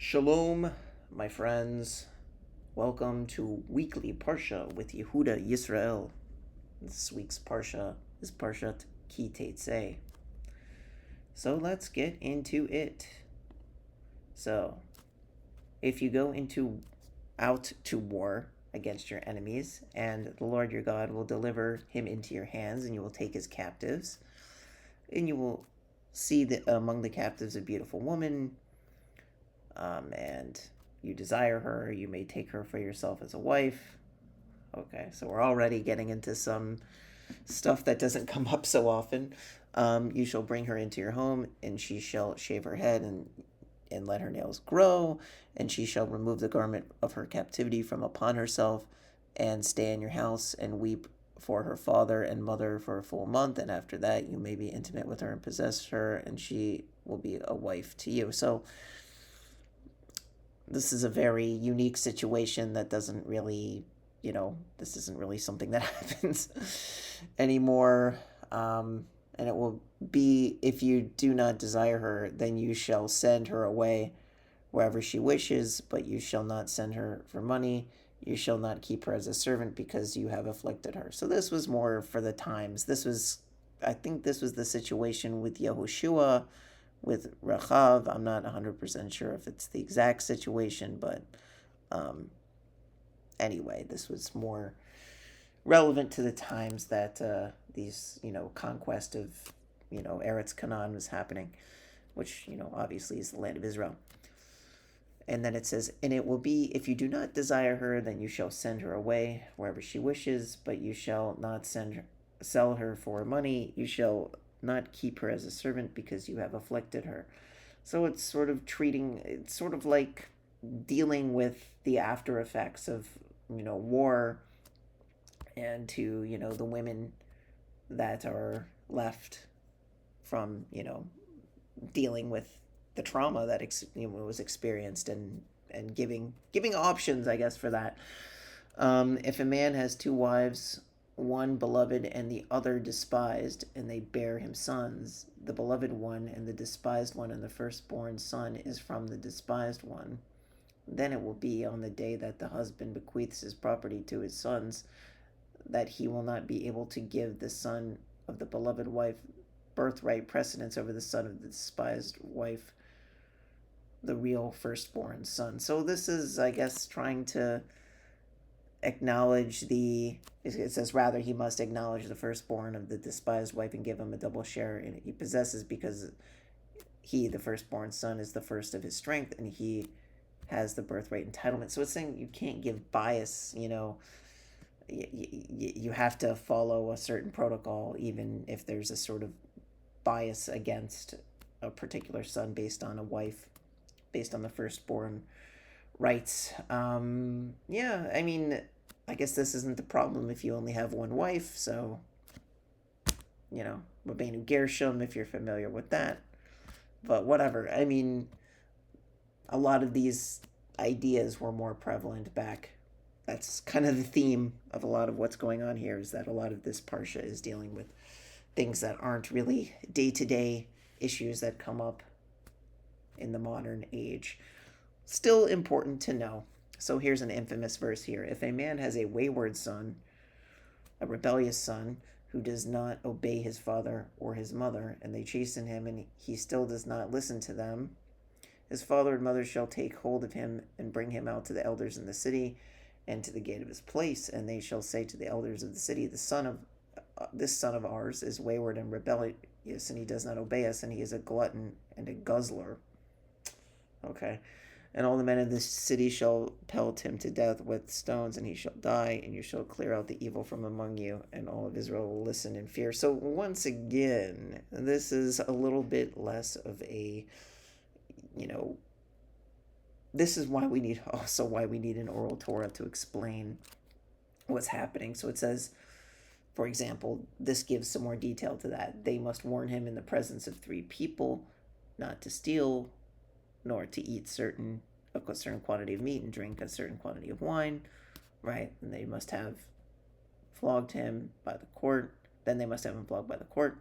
Shalom, my friends. Welcome to Weekly Parsha with Yehuda Yisrael. This week's Parsha is Parsha Teitzei. So let's get into it. So, if you go out to war against your enemies, and the Lord your God will deliver him into your hands, and you will take his captives, and you will see that among the captives a beautiful woman, and you desire her, you may take her for yourself as a wife. Okay, so we're already getting into some stuff that doesn't come up so often. You shall bring her into your home, and she shall shave her head and let her nails grow, and she shall remove the garment of her captivity from upon herself, and stay in your house, and weep for her father and mother for a full month, and after that you may be intimate with her and possess her, and she will be a wife to you. So this is a very unique situation that doesn't really, this isn't really something that happens anymore. And it will be, if you do not desire her, then you shall send her away wherever she wishes, but you shall not send her for money. You shall not keep her as a servant because you have afflicted her. So this was more for the times. I think this was the situation with Yehoshua, with Rachav. I'm not 100% sure if it's the exact situation, but anyway, this was more relevant to the times that these, conquest of, Eretz Canaan was happening, which, obviously is the land of Israel. And then it says, and it will be, if you do not desire her, then you shall send her away wherever she wishes, but you shall not sell her for money. You shall not keep her as a servant because you have afflicted her. So it's sort of like dealing with the after effects of, war, and to, the women that are left from, dealing with the trauma that was experienced, and giving options, I guess, for that. If a man has two wives, one beloved and the other despised, and they bear him sons, the beloved one and the despised one, and the firstborn son is from the despised one. Then it will be on the day that the husband bequeaths his property to his sons, that he will not be able to give the son of the beloved wife birthright precedence over the son of the despised wife, the real firstborn son. So this is, I guess, trying to acknowledge it says, rather he must acknowledge the firstborn of the despised wife and give him a double share in it he possesses, because he, the firstborn son, is the first of his strength, and he has the birthright entitlement. So it's saying you can't give bias, you have to follow a certain protocol, even if there's a sort of bias against a particular son based on a wife, based on the firstborn rights. I guess this isn't the problem if you only have one wife. So, Rabbeinu Gershom, if you're familiar with that. But whatever. I mean, a lot of these ideas were more prevalent back. That's kind of the theme of a lot of what's going on here, is that a lot of this Parsha is dealing with things that aren't really day-to-day issues that come up in the modern age. Still important to know. So here's an infamous verse here. If a man has a wayward son, a rebellious son, who does not obey his father or his mother, and they chasten him, and he still does not listen to them, his father and mother shall take hold of him and bring him out to the elders in the city and to the gate of his place, and they shall say to the elders of the city, this son of ours is wayward and rebellious, and he does not obey us, and he is a glutton and a guzzler. Okay. And all the men of this city shall pelt him to death with stones, and he shall die, and you shall clear out the evil from among you, and all of Israel will listen in fear. So once again, this is a little bit less of a, this is why we need an oral Torah to explain what's happening. So it says, for example, this gives some more detail to that. They must warn him in the presence of 3 people not to steal, nor to eat a certain quantity of meat and drink a certain quantity of wine, right? And they must have flogged him by the court. Then they must have him flogged by the court.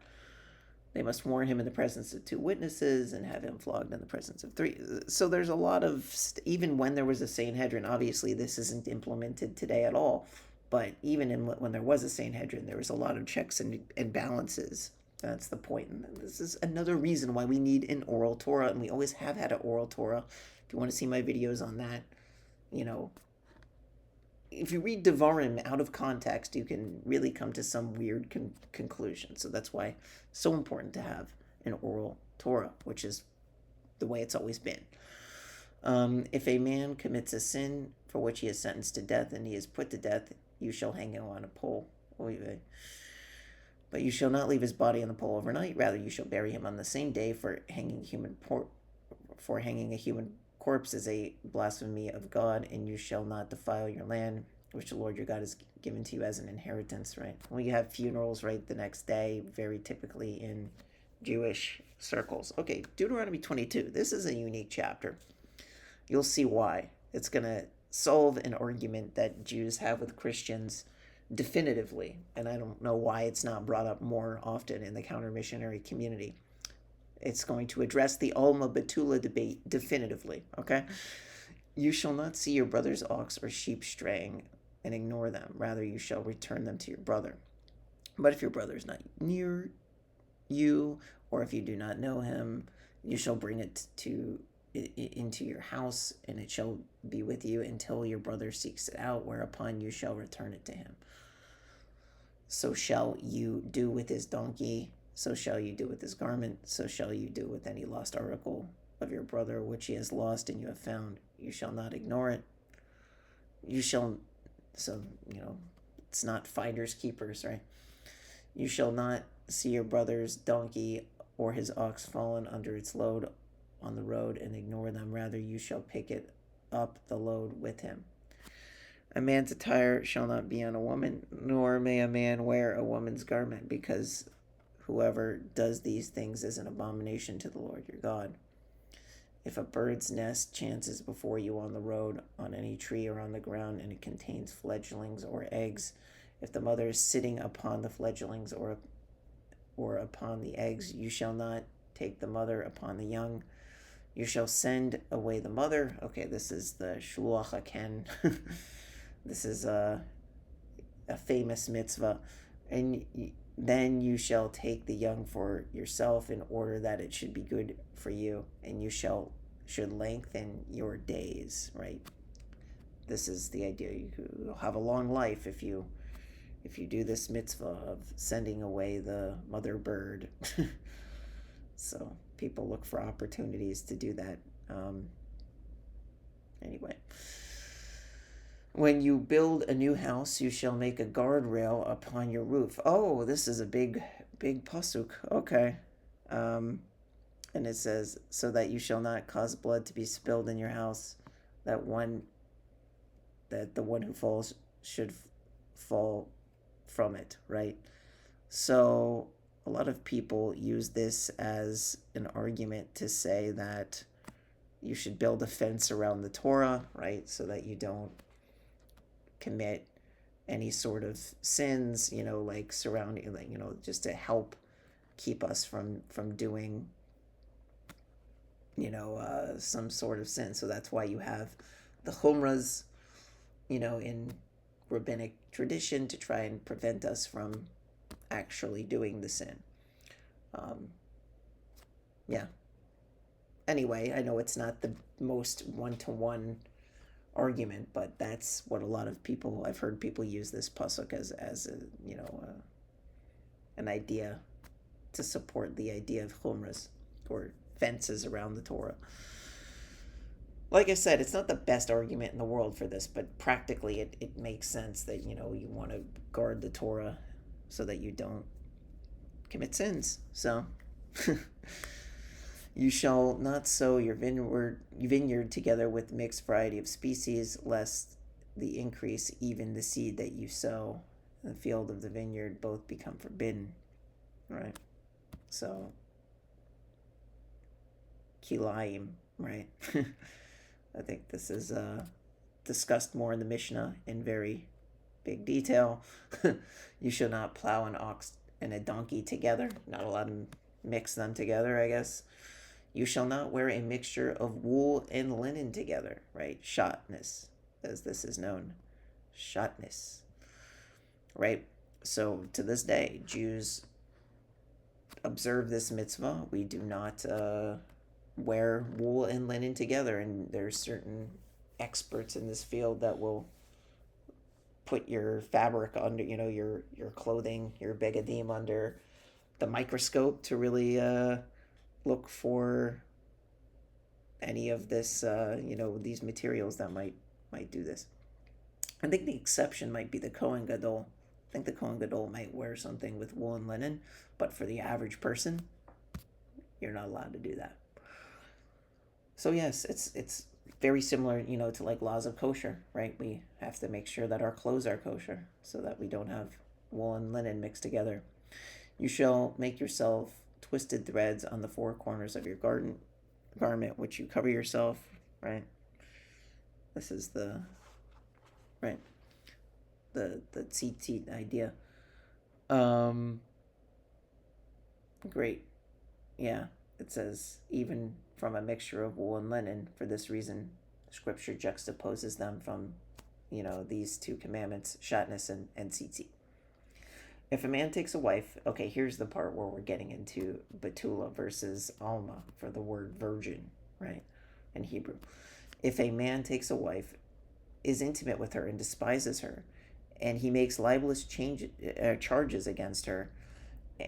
They must warn him in the presence of 2 witnesses and have him flogged in the presence of 3. So there's a lot of, even when there was a Sanhedrin, obviously this isn't implemented today at all, but even when there was a Sanhedrin, there was a lot of checks and balances. That's the point. And this is another reason why we need an oral Torah, and we always have had an oral Torah. If you want to see my videos on that, if you read Devarim out of context, you can really come to some weird conclusion. So that's why it's so important to have an oral Torah, which is the way it's always been. If a man commits a sin for which he is sentenced to death and he is put to death, you shall hang him on a pole. But you shall not leave his body on the pole overnight. Rather, you shall bury him on the same day, for hanging a human corpse is a blasphemy of God, and you shall not defile your land, which the Lord your God has given to you as an inheritance, right? We have funerals, right, the next day, very typically in Jewish circles. Okay, Deuteronomy 22. This is a unique chapter. You'll see why. It's going to solve an argument that Jews have with Christians definitively, and I don't know why it's not brought up more often in the counter-missionary community. It's going to address the Alma Betulah debate definitively, okay? You shall not see your brother's ox or sheep straying and ignore them. Rather, you shall return them to your brother. But if your brother is not near you, or if you do not know him, you shall bring it into your house, and it shall be with you until your brother seeks it out, whereupon you shall return it to him. So shall you do with his donkey, so shall you do with his garment, so shall you do with any lost article of your brother which he has lost and you have found. You shall not ignore it. It's not finders keepers, right? You shall not see your brother's donkey or his ox fallen under its load on the road and ignore them. Rather, you shall pick it up the load with him. A man's attire shall not be on a woman, nor may a man wear a woman's garment, because whoever does these things is an abomination to the Lord your God. If a bird's nest chances before you on the road, on any tree or on the ground, and it contains fledglings or eggs, if the mother is sitting upon the fledglings or upon the eggs, you shall not take the mother upon the young. You shall send away the mother. Okay, this is the Shluach HaKen. This is a famous mitzvah. And then you shall take the young for yourself in order that it should be good for you, and you should lengthen your days, right? This is the idea. You'll have a long life if you do this mitzvah of sending away the mother bird. So people look for opportunities to do that. Anyway. When you build a new house, you shall make a guardrail upon your roof. Oh, this is a big pasuk. Okay. And it says, so that you shall not cause blood to be spilled in your house, that the one who falls should fall from it, right? So a lot of people use this as an argument to say that you should build a fence around the Torah, right? So that you don't commit any sort of sins, like surrounding, just to help keep us from doing, some sort of sin. So that's why you have the chumras, in rabbinic tradition to try and prevent us from actually doing the sin. Yeah. Anyway, I know it's not the most one-to-one argument, but that's what a lot of people, I've heard people use this pasuk as an idea to support the idea of chumras, or fences around the Torah. Like I said, it's not the best argument in the world for this, but practically it makes sense that, you want to guard the Torah so that you don't commit sins. So you shall not sow your vineyard together with mixed variety of species, lest the increase, even the seed that you sow in the field of the vineyard, both become forbidden. Right? So, kilayim, right? I think this is discussed more in the Mishnah in very big detail. You shall not plow an ox and a donkey together. Not allowed in mix them together, I guess. You shall not wear a mixture of wool and linen together, right? Shotness, as this is known. Shotness, right? So to this day, Jews observe this mitzvah. We do not wear wool and linen together, and there's certain experts in this field that will put your fabric under, your clothing, your begadim under the microscope to really look for any of this, these materials that might do this. I think the exception might be the Kohen Gadol. I think the Kohen Gadol might wear something with wool and linen, but for the average person, you're not allowed to do that. So yes, it's very similar, to like laws of kosher, right? We have to make sure that our clothes are kosher so that we don't have wool and linen mixed together. You shall make yourself twisted threads on the four corners of your garment, which you cover yourself, right? This is the tzitzit idea. Great. Yeah, it says even from a mixture of wool and linen. For this reason, Scripture juxtaposes them from, these two commandments, shatnez and tzitzit. If a man takes a wife, okay, here's the part where we're getting into Betulah versus Alma for the word virgin, right, in Hebrew. If a man takes a wife, is intimate with her, and despises her, and he makes libelous charges against her,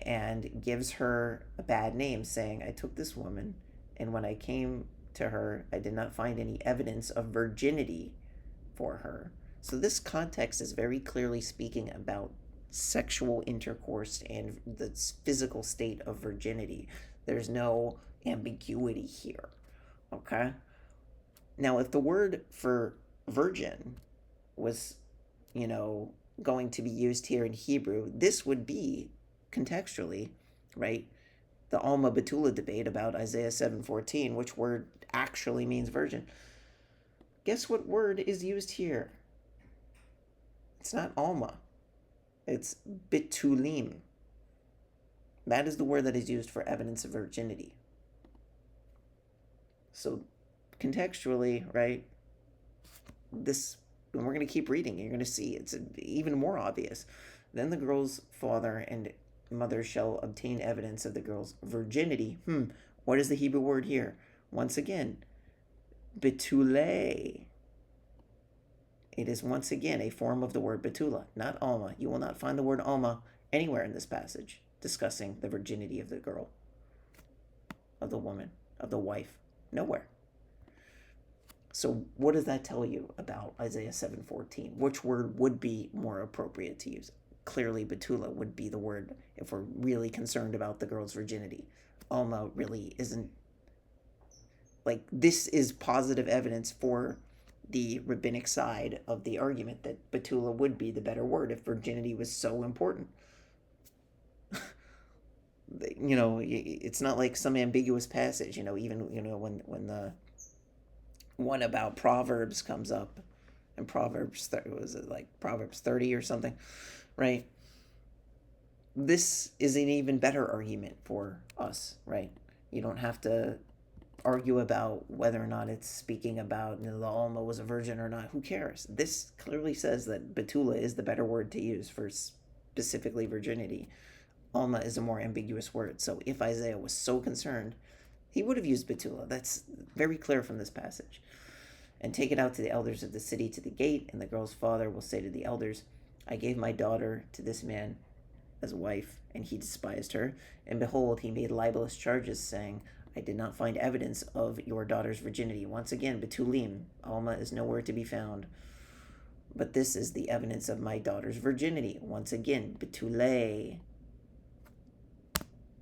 and gives her a bad name, saying, I took this woman, and when I came to her, I did not find any evidence of virginity for her. So this context is very clearly speaking about sexual intercourse and the physical state of virginity. There's no ambiguity here, okay? Now, if the word for virgin was, going to be used here in Hebrew, this would be contextually, right, the Alma Betulah debate about Isaiah 7:14, which word actually means virgin. Guess what word is used here? It's not Alma. It's Betulim. That is the word that is used for evidence of virginity. So contextually, right, this, and we're going to keep reading, you're going to see it's even more obvious. Then the girl's father and mother shall obtain evidence of the girl's virginity. What is the Hebrew word here? Once again, Betulah. It is once again a form of the word Betulah, not Alma. You will not find the word Alma anywhere in this passage discussing the virginity of the girl, of the woman, of the wife. Nowhere. So what does that tell you about Isaiah 7:14? Which word would be more appropriate to use? Clearly, Betulah would be the word if we're really concerned about the girl's virginity. Alma really isn't. Like, this is positive evidence for the rabbinic side of the argument that Betulah would be the better word if virginity was so important. It's not like some ambiguous passage, even, when the one about Proverbs comes up, and Proverbs 30 or something, right? This is an even better argument for us, right? You don't have to argue about whether or not it's speaking about the Alma was a virgin or not. Who cares? This clearly says that Betulah is the better word to use for specifically virginity. Alma is a more ambiguous word. So if Isaiah was so concerned, he would have used Betulah. That's very clear from this passage. And take it out to the elders of the city to the gate, and the girl's father will say to the elders, I gave my daughter to this man as a wife, and he despised her. And behold, he made libelous charges, saying, I did not find evidence of your daughter's virginity. Once again, Betulim, Alma is nowhere to be found. But this is the evidence of my daughter's virginity. Once again, Betulah.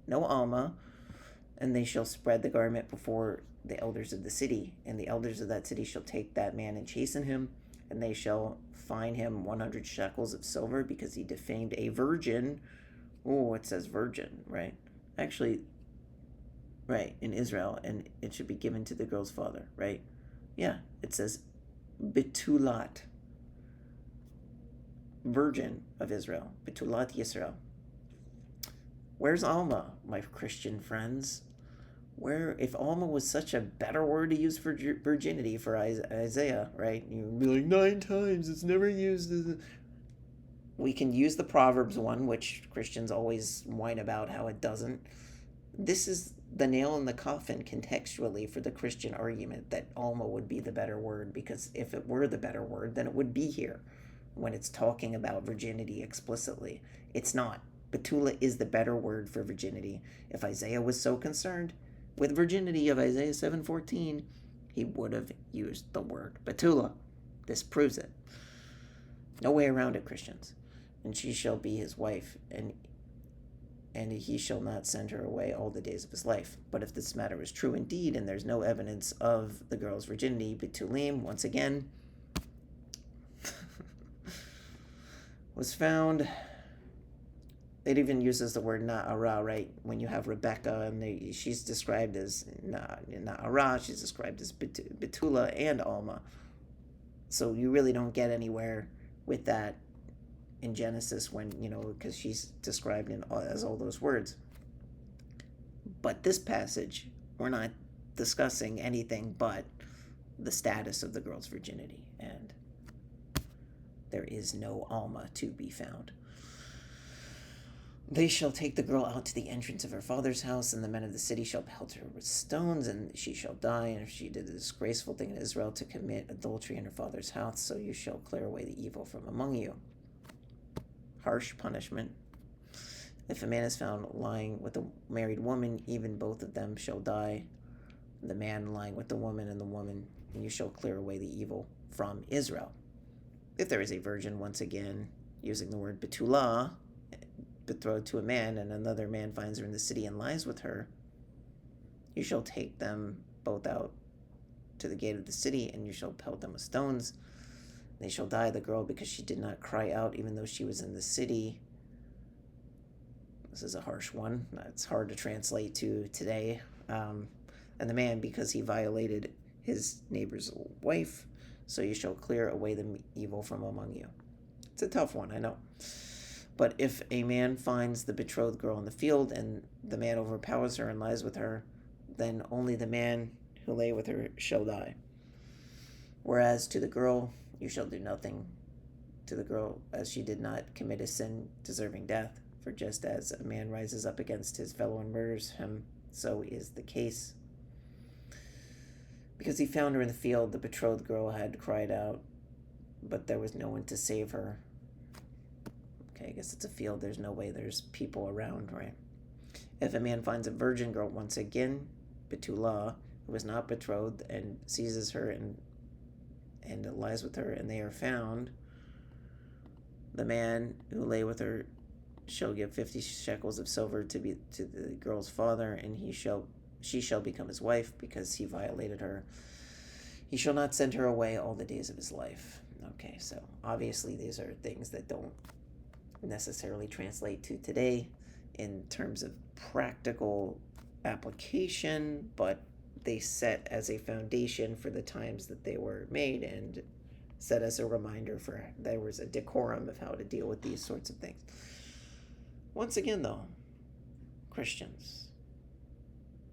No Alma. And they shall spread the garment before the elders of the city, and the elders of that city shall take that man and chasten him, and they shall fine him 100 shekels of silver, because he defamed a virgin. Oh, it says virgin, right? Actually, right, in Israel, and it should be given to the girl's father, right? Yeah, it says Betulat, virgin of Israel, Betulat Yisrael. Where's Alma, my Christian friends? Where, if Alma was such a better word to use for virginity for Isaiah, right? You'd be like, 9 times, it's never used. We can use the Proverbs one, which Christians always whine about how it doesn't. This is the nail in the coffin contextually for the Christian argument that Alma would be the better word, because if it were the better word, then it would be here when it's talking about virginity explicitly. It's not. Betulah is the better word for virginity. If Isaiah was so concerned with virginity of Isaiah 7:14, he would have used the word Betulah. This proves it. No way around it, Christians. And she shall be his wife, and he shall not send her away all the days of his life. But if this matter is true indeed, and there's no evidence of the girl's virginity, Betulim, once again, was found. It even uses the word na'ara, right? When you have Rebecca, and she's described as na'ara, she's described as Betulah and Alma. So you really don't get anywhere with that in Genesis when, because she's described as all those words. But this passage, we're not discussing anything but the status of the girl's virginity, and there is no Alma to be found. They shall take the girl out to the entrance of her father's house, and the men of the city shall pelt her with stones, and she shall die. And if she did a disgraceful thing in Israel to commit adultery in her father's house, so you shall clear away the evil from among you. Harsh punishment. If a man is found lying with a married woman, even both of them shall die. The man lying with the woman, and you shall clear away the evil from Israel. If there is a virgin, once again, using the word Betulah, betrothed to a man, and another man finds her in the city and lies with her, you shall take them both out to the gate of the city, and you shall pelt them with stones. They shall die, the girl, because she did not cry out, even though she was in the city. This is a harsh one. It's hard to translate to today. And the man, because he violated his neighbor's wife, so you shall clear away the evil from among you. It's a tough one, I know. But if a man finds the betrothed girl in the field, and the man overpowers her and lies with her, then only the man who lay with her shall die. Whereas to the girl, you shall do nothing to the girl, as she did not commit a sin deserving death. For just as a man rises up against his fellow and murders him, so is the case. Because he found her in the field, the betrothed girl had cried out, but there was no one to save her. Okay, I guess it's a field. There's no way there's people around, right? If a man finds a virgin girl, once again, Betulah, who was not betrothed, and seizes her and lies with her, and they are found, the man who lay with her shall give 50 shekels of silver to the girl's father, and she shall become his wife, because he violated her. He shall not send her away all the days of his life. Okay, so obviously these are things that don't necessarily translate to today in terms of practical application, but they set as a foundation for the times that they were made, and set as a reminder for there was a decorum of how to deal with these sorts of things. Once again, though, Christians,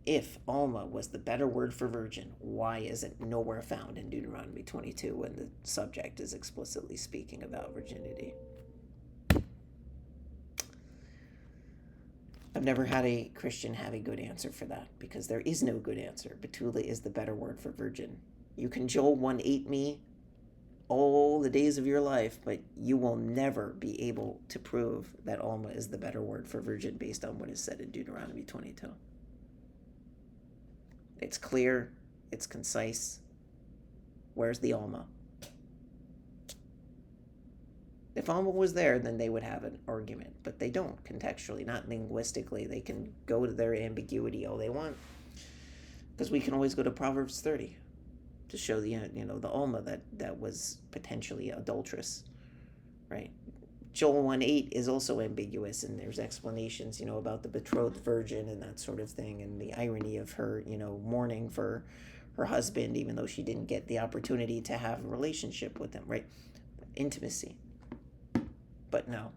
if Alma was the better word for virgin, why is it nowhere found in Deuteronomy 22 when the subject is explicitly speaking about virginity? I've never had a Christian have a good answer for that, because there is no good answer. Betulah is the better word for virgin. You can Joel 1:8 me all the days of your life, but you will never be able to prove that Alma is the better word for virgin based on what is said in Deuteronomy 22. It's clear, it's concise. Where's the Alma? If Alma was there, then they would have an argument, but they don't contextually, not linguistically. They can go to their ambiguity all they want, because we can always go to Proverbs 30 to show the Alma that was potentially adulterous, right? Joel 1:8 is also ambiguous, and there's explanations, about the betrothed virgin and that sort of thing, and the irony of her, mourning for her husband, even though she didn't get the opportunity to have a relationship with him, right? Intimacy. But no,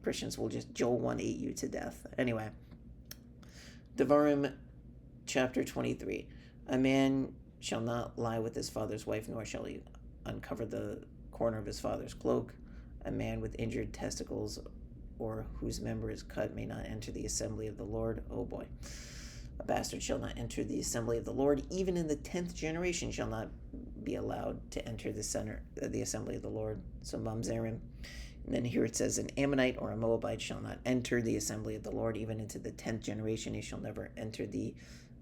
Christians will just Joel 1:8 you to death. Anyway, Devarim chapter 23. A man shall not lie with his father's wife, nor shall he uncover the corner of his father's cloak. A man with injured testicles or whose member is cut may not enter the assembly of the Lord. Oh boy. A bastard shall not enter the assembly of the Lord. Even in the 10th generation shall not be allowed to enter the assembly of the Lord. So mamzerim. And then here it says, an Ammonite or a Moabite shall not enter the assembly of the Lord. Even into the 10th generation he shall never enter the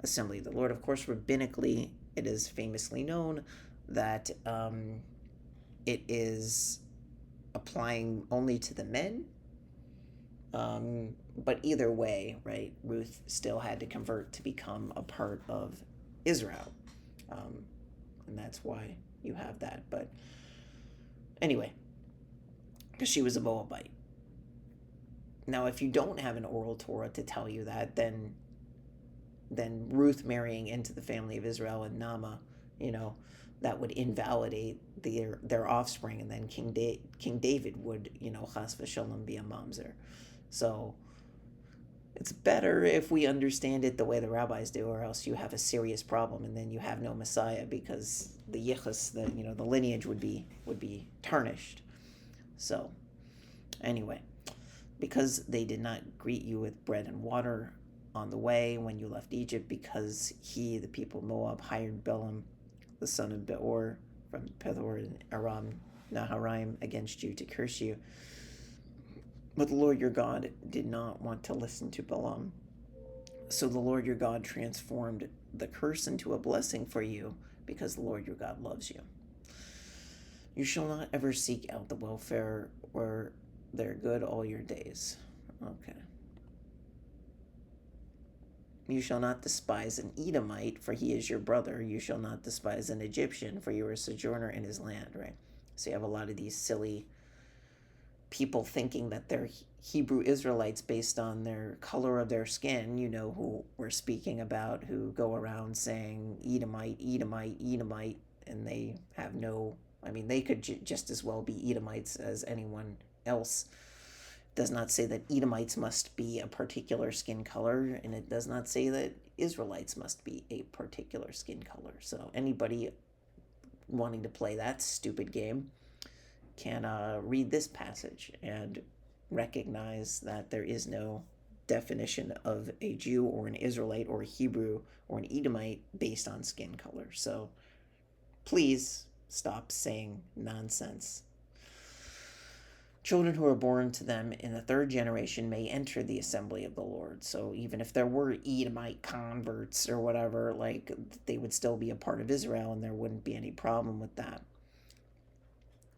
assembly of the Lord. Of course, rabbinically, it is famously known that it is applying only to the men. But either way, right, Ruth still had to convert to become a part of Israel. And that's why you have that. But anyway, because she was a Moabite. Now, if you don't have an oral Torah to tell you that, then Ruth marrying into the family of Israel and Nama, that would invalidate their offspring, and then King David would, chas v'shalom, be a mamzer. So it's better if we understand it the way the rabbis do, or else you have a serious problem, and then you have no Messiah, because the yichus, the lineage would be tarnished. So anyway, because they did not greet you with bread and water on the way when you left Egypt, because the people of Moab, hired Balaam, the son of Beor, from Pethor and Aram Naharaim, against you to curse you. But the Lord your God did not want to listen to Balaam. So the Lord your God transformed the curse into a blessing for you, because the Lord your God loves you. You shall not ever seek out the welfare or their good all your days. Okay. You shall not despise an Edomite, for he is your brother. You shall not despise an Egyptian, for you are a sojourner in his land, right? So you have a lot of these silly people thinking that they're Hebrew Israelites based on their color of their skin, who we're speaking about, who go around saying Edomite, Edomite, Edomite, and they have they could just as well be Edomites as anyone else. It does not say that Edomites must be a particular skin color, and it does not say that Israelites must be a particular skin color. So anybody wanting to play that stupid game can read this passage and recognize that there is no definition of a Jew or an Israelite or a Hebrew or an Edomite based on skin color. So please stop saying nonsense. Children who are born to them in the 3rd generation may enter the assembly of the Lord. So even if there were Edomite converts or whatever, they would still be a part of Israel, and there wouldn't be any problem with that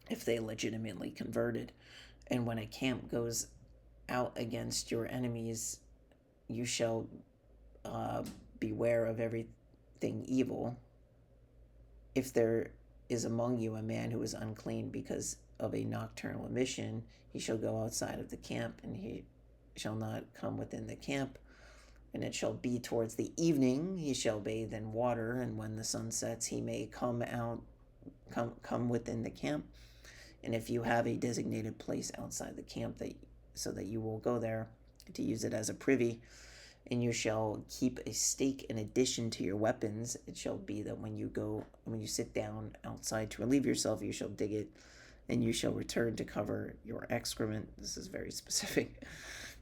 if they legitimately converted. And when a camp goes out against your enemies, you shall beware of everything evil. If there is among you a man who is unclean because of a nocturnal emission, he shall go outside of the camp, and he shall not come within the camp. And it shall be towards the evening he shall bathe in water, and when the sun sets he may come within the camp. And if you have a designated place outside the camp, so that you will go there to use it as a privy, and you shall keep a stake in addition to your weapons, it shall be that when you sit down outside to relieve yourself, you shall dig it, and you shall return to cover your excrement. This is very specific.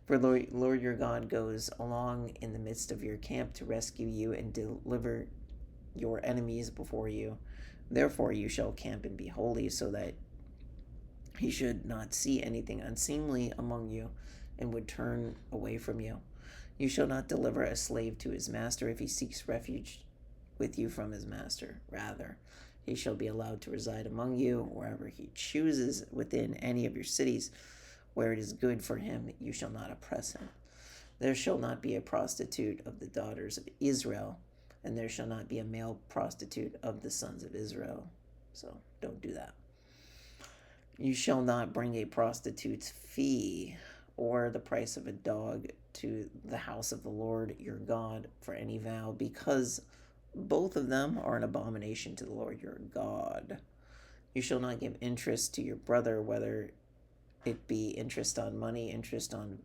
For Lord your God goes along in the midst of your camp to rescue you and deliver your enemies before you. Therefore you shall camp and be holy, so that he should not see anything unseemly among you and would turn away from you. You shall not deliver a slave to his master if he seeks refuge with you from his master. Rather, he shall be allowed to reside among you wherever he chooses within any of your cities. Where it is good for him, you shall not oppress him. There shall not be a prostitute of the daughters of Israel, and there shall not be a male prostitute of the sons of Israel. So don't do that. You shall not bring a prostitute's fee or the price of a dog to the house of the Lord your God for any vow, because both of them are an abomination to the Lord your God. You shall not give interest to your brother, whether it be interest on money, interest on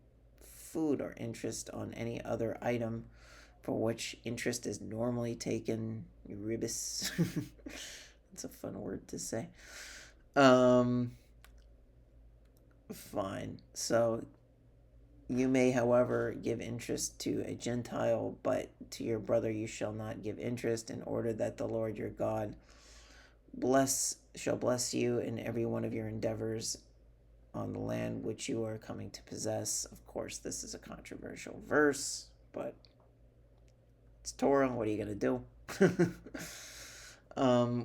food, or interest on any other item for which interest is normally taken. Ribis. That's a fun word to say. Fine. So you may, however, give interest to a Gentile, but to your brother you shall not give interest, in order that the Lord your God shall bless you in every one of your endeavors on the land which you are coming to possess. Of course, this is a controversial verse, but it's Torah. What are you going to do?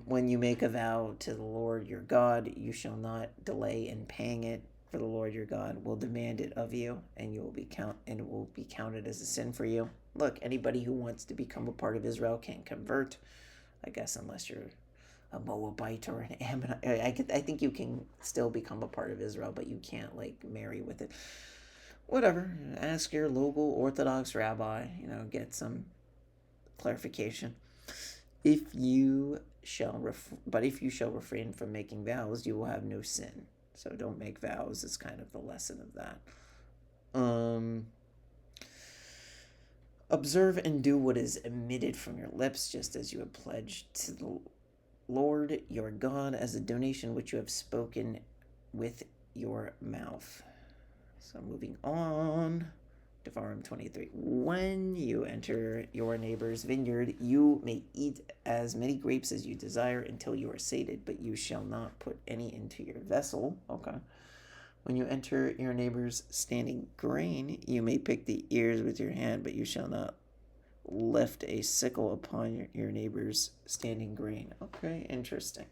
When you make a vow to the Lord your God, you shall not delay in paying it, for the Lord your God will demand it of you, and it will be counted as a sin for you. Look, anybody who wants to become a part of Israel can convert, I guess, unless you're a Moabite or an Ammonite. I think you can still become a part of Israel, but you can't marry with it. Whatever. Ask your local Orthodox rabbi. Get some clarification. If you shall refrain from making vows, you will have no sin. So don't make vows is kind of the lesson of that. Observe and do what is emitted from your lips, just as you have pledged to the Lord your God as a donation which you have spoken with your mouth. So moving on. Devarim 23. When you enter your neighbor's vineyard, you may eat as many grapes as you desire until you are sated, but you shall not put any into your vessel. Okay. When you enter your neighbor's standing grain, you may pick the ears with your hand, but you shall not lift a sickle upon your neighbor's standing grain. Okay, interesting.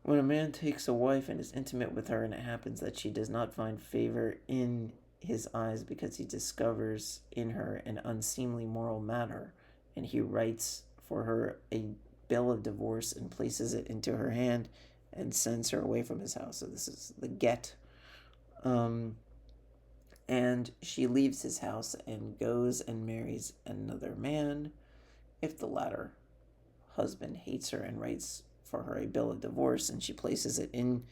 When a man takes a wife and is intimate with her, and it happens that she does not find favor in his eyes because he discovers in her an unseemly moral matter, and he writes for her a bill of divorce and places it into her hand and sends her away from his house. So this is the get. And she leaves his house and goes and marries another man. If the latter husband hates her and writes for her a bill of divorce, and she places it into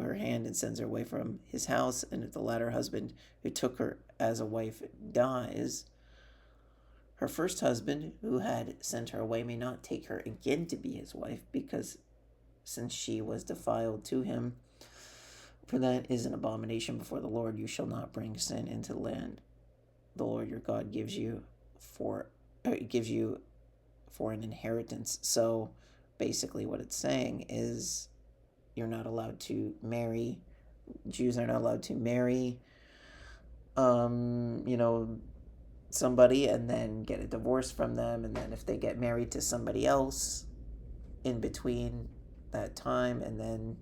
her hand and sends her away from his house, and if the latter husband who took her as a wife dies, her first husband who had sent her away may not take her again to be his wife, because since she was defiled to him, for that is an abomination before the Lord. You shall not bring sin into the land the Lord your God gives you for an inheritance. So basically what it's saying is you're not allowed to marry. Jews are not allowed to marry somebody and then get a divorce from them, and then if they get married to somebody else in between that time, and then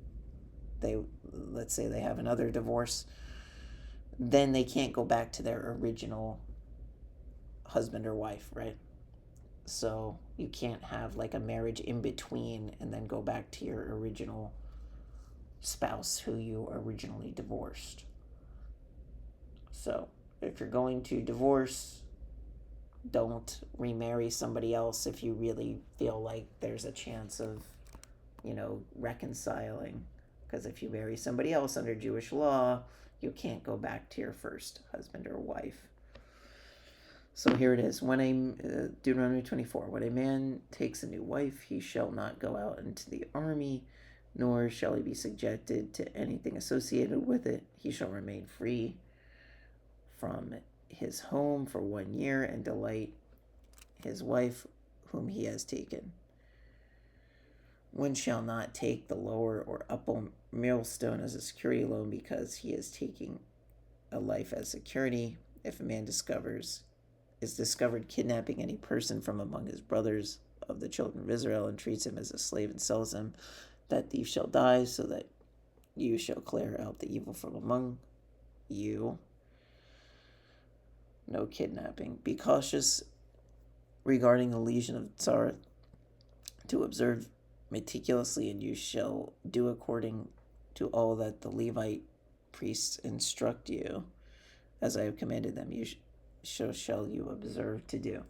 let's say they have another divorce, then they can't go back to their original husband or wife, right? So you can't have a marriage in between and then go back to your original spouse who you originally divorced. So if you're going to divorce, don't remarry somebody else if you really feel like there's a chance of reconciling, because if you marry somebody else under Jewish law, you can't go back to your first husband or wife. So here it is. Deuteronomy 24. When a man takes a new wife, he shall not go out into the army, nor shall he be subjected to anything associated with it. He shall remain free from his home for 1 year and delight his wife whom he has taken. One shall not take the lower or upper millstone as a security loan, because he is taking a life as security. If a man is discovered kidnapping any person from among his brothers of the children of Israel and treats him as a slave and sells him, that thief shall die, so that you shall clear out the evil from among you. No kidnapping. Be cautious regarding the legion of Tzara, to observe meticulously, and you shall do according to all that the Levite priests instruct you, as I have commanded them. Shall you observe to do.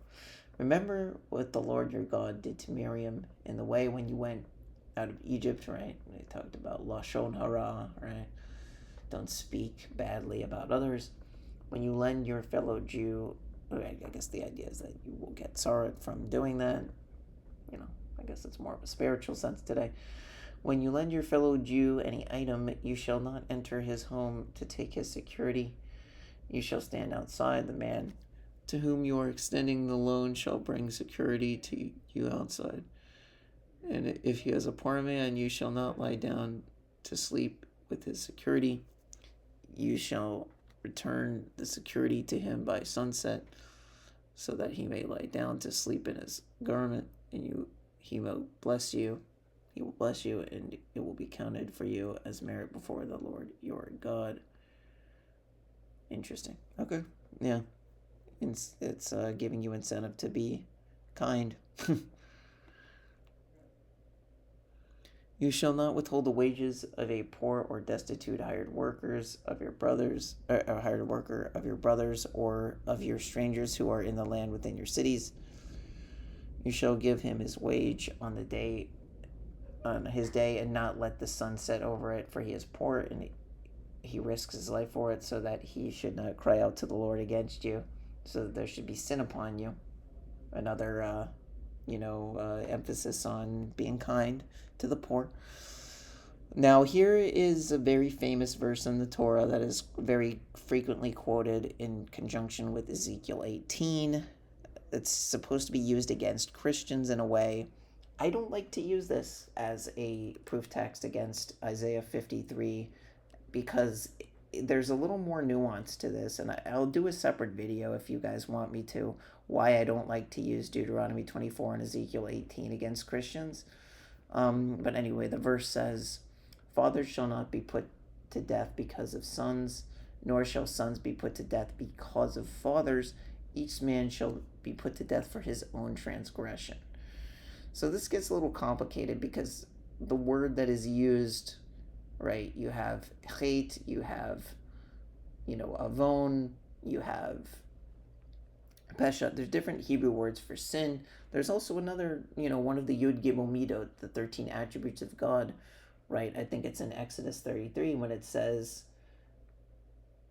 Remember what the Lord your God did to Miriam in the way when you went out of Egypt, right? They talked about lashon hara, right? Don't speak badly about others. When you lend your fellow Jew, I guess the idea is that you will get sorrow from doing that. I guess it's more of a spiritual sense today. When you lend your fellow Jew any item, you shall not enter his home to take his security. You shall stand outside. The man to whom you are extending the loan shall bring security to you outside. And if he is a poor man, you shall not lie down to sleep with his security. You shall return the security to him by sunset, so that he may lie down to sleep in his garment, and he will bless you. He will bless you, and it will be counted for you as merit before the Lord your God. Interesting. Okay. Yeah. It's giving you incentive to be kind. You shall not withhold the wages of a poor or destitute hired workers of your brothers, or hired worker of your brothers, or of your strangers who are in the land within your cities. You shall give him his wage on his day, and not let the sun set over it, for he is poor, and he risks his life for it, so that he should not cry out to the Lord against you, so that there should be sin upon you. Another, emphasis on being kind to the poor. Now, here is a very famous verse in the Torah that is very frequently quoted in conjunction with Ezekiel 18. It's supposed to be used against Christians in a way. I don't like to use this as a proof text against Isaiah 53 because there's a little more nuance to this, and I'll do a separate video if you guys want me to, why I don't like to use Deuteronomy 24 and Ezekiel 18 against Christians. But anyway, the verse says, fathers shall not be put to death because of sons, nor shall sons be put to death because of fathers. Each man shall be put to death for his own transgression. So this gets a little complicated because the word that is used, right, you have chet, you have, avon, you have pesha. There's different Hebrew words for sin. There's also another, one of the Yud Gimel Midot, the 13 attributes of God, right? I think it's in Exodus 33 when it says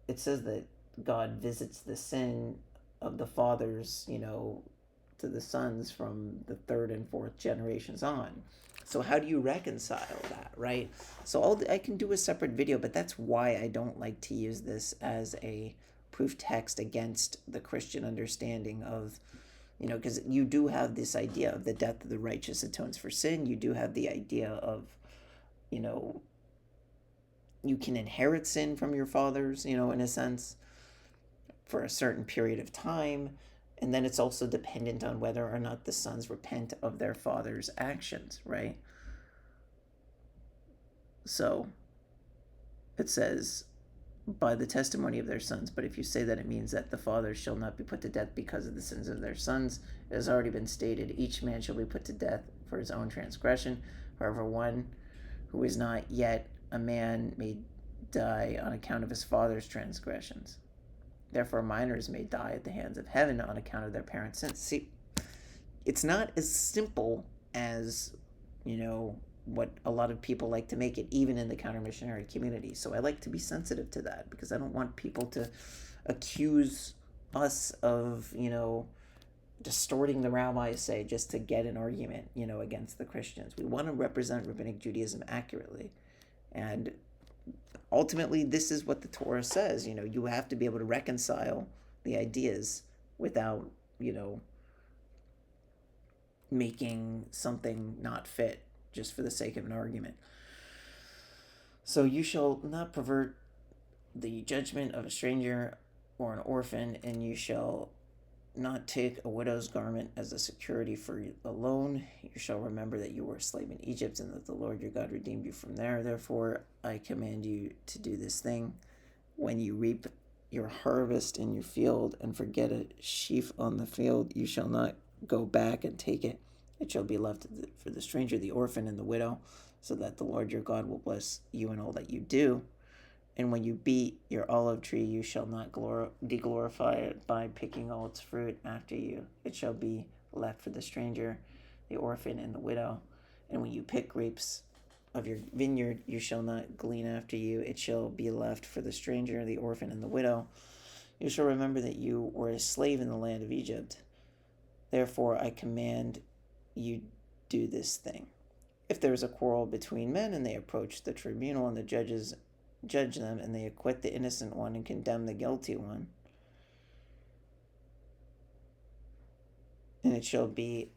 that God visits the sin of the fathers, to the sons from the third and fourth generations on. So how do you reconcile that, right? So I can do a separate video, but that's why I don't like to use this as a proof text against the Christian understanding of, because you do have this idea of the death of the righteous atones for sin. You do have the idea of, you can inherit sin from your fathers, in a sense, for a certain period of time. And then it's also dependent on whether or not the sons repent of their father's actions, right? So it says, by the testimony of their sons. But if you say that it means that the fathers shall not be put to death because of the sins of their sons, it has already been stated, each man shall be put to death for his own transgression. However, one who is not yet a man may die on account of his father's transgressions. Therefore, minors may die at the hands of heaven on account of their parents' sins. See, it's not as simple as, what a lot of people like to make it, even in the counter-missionary community. So I like to be sensitive to that because I don't want people to accuse us of, distorting the rabbis, say, just to get an argument, against the Christians. We want to represent Rabbinic Judaism accurately. And ultimately, this is what the Torah says. You have to be able to reconcile the ideas without, making something not fit just for the sake of an argument. So you shall not pervert the judgment of a stranger or an orphan, and you shall not take a widow's garment as a security for a loan. You shall remember that you were a slave in Egypt, and that the Lord your God redeemed you from there. Therefore, I command you to do this thing. When you reap your harvest in your field and forget a sheaf on the field, you shall not go back and take it. It shall be left for the stranger, the orphan, and the widow, so that the Lord your God will bless you in all that you do. And when you beat your olive tree, you shall not deglorify it by picking all its fruit after you. It shall be left for the stranger, the orphan, and the widow. And when you pick grapes of your vineyard you shall not glean after you. It shall be left for the stranger, the orphan, and the widow. You shall remember that you were a slave in the land of Egypt. Therefore I command you do this thing. If there is a quarrel between men, and they approach the tribunal, and the judges judge them, and they acquit the innocent one and condemn the guilty one, and it shall be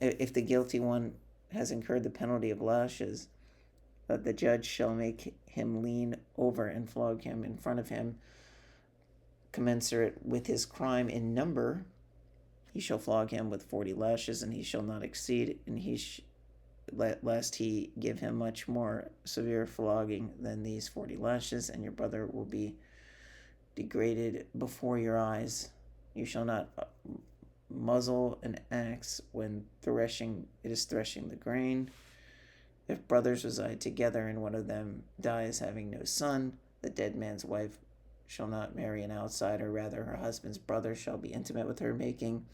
if the guilty one has incurred the penalty of lashes, the judge shall make him lean over and flog him in front of him, commensurate with his crime in number. He shall flog him with 40 lashes, and he shall not exceed, and lest he give him much more severe flogging than these 40 lashes, and your brother will be degraded before your eyes. You shall not muzzle an axe when it is threshing the grain. If brothers reside together and one of them dies having no son, the dead man's wife shall not marry an outsider. Rather, her husband's brother shall be intimate with her, making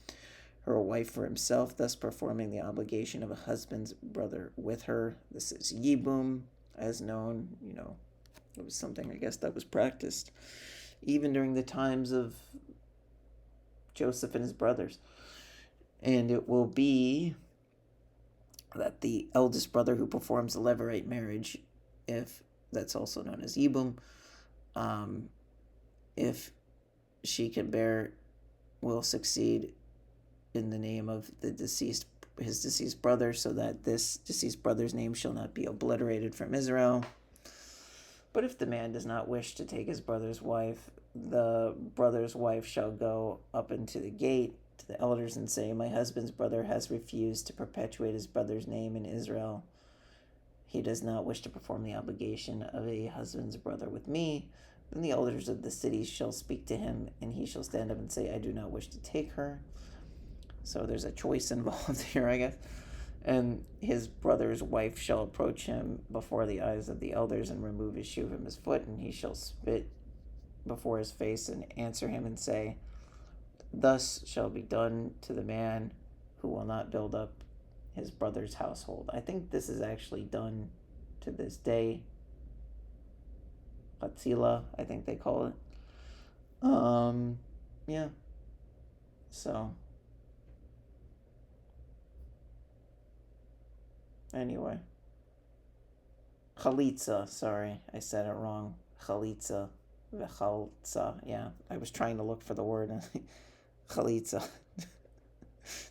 her a wife for himself, thus performing the obligation of a husband's brother with her. This is Yibum, as known. It was something, I guess, that was practiced even during the times of Joseph and his brothers. And it will be that the eldest brother who performs the levirate marriage, if that's also known as Yibum, if she can bear, will succeed in the name of his deceased brother, so that this deceased brother's name shall not be obliterated from Israel. But if the man does not wish to take his brother's wife, the brother's wife shall go up into the gate to the elders and say, my husband's brother has refused to perpetuate his brother's name in Israel. He does not wish to perform the obligation of a husband's brother with me. Then the elders of the city shall speak to him, and he shall stand up and say, I do not wish to take her. So there's a choice involved here, I guess. And his brother's wife shall approach him before the eyes of the elders and remove his shoe from his foot, and he shall spit before his face and answer him and say, thus shall be done to the man who will not build up his brother's household. I think this is actually done to this day. Betulah, I think they call it. Yeah. So anyway, chalitza, sorry, I said it wrong. Chalitza, v'chaltza, yeah, I was trying to look for the word. Chalitza.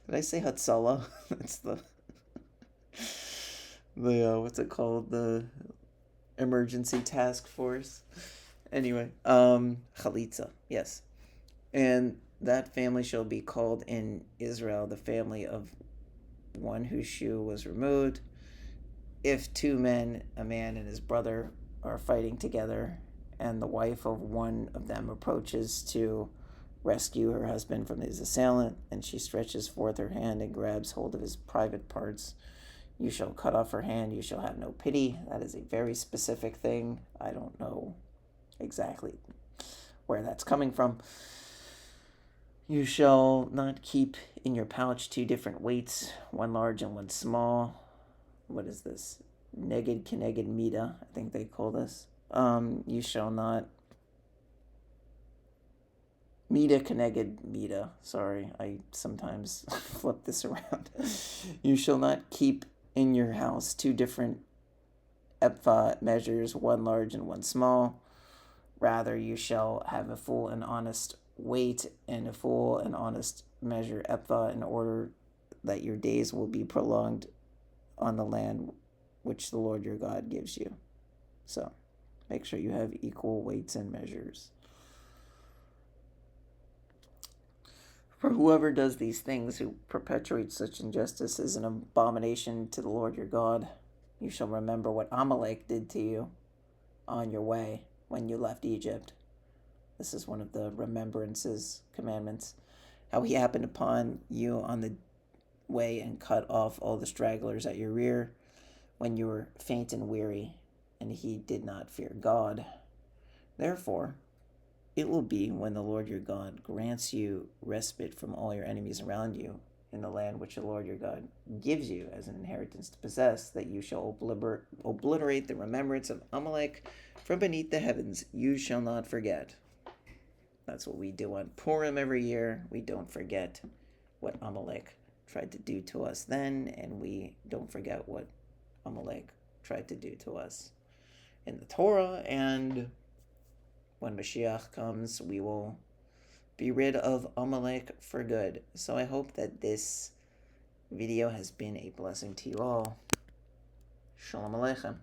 Did I say Hatzalah? That's the what's it called? The emergency task force. Anyway, Chalitza, yes. And that family shall be called in Israel the family of one whose shoe was removed. If two men, a man and his brother, are fighting together, and the wife of one of them approaches to rescue her husband from his assailant, and she stretches forth her hand and grabs hold of his private parts, you shall cut off her hand. You shall have no pity. That is a very specific thing. I don't know exactly where that's coming from. You shall not keep in your pouch two different weights, one large and one small. What is this? Neged keneged mida, I think they call this. You shall not... Mida keneged mida. Sorry, I sometimes flip this around. You shall not keep in your house two different ephah measures, one large and one small. Rather, you shall have a full and honest weight and a full and honest measure ephah, in order that your days will be prolonged on the land which the Lord your God gives you. So, make sure you have equal weights and measures. For whoever does these things, who perpetuates such injustice, is an abomination to the Lord your God. You shall remember what Amalek did to you on your way when you left Egypt. This is one of the remembrances, commandments. How he happened upon you on the way and cut off all the stragglers at your rear when you were faint and weary, and he did not fear God. Therefore, it will be when the Lord your God grants you respite from all your enemies around you, in the land which the Lord your God gives you as an inheritance to possess, that you shall obliterate the remembrance of Amalek from beneath the heavens. You shall not forget. That's what we do on Purim every year. We don't forget what Amalek tried to do to us then, and we don't forget what Amalek tried to do to us in the Torah. And when Mashiach comes, we will be rid of Amalek for good. So I hope that this video has been a blessing to you all. Shalom Aleichem.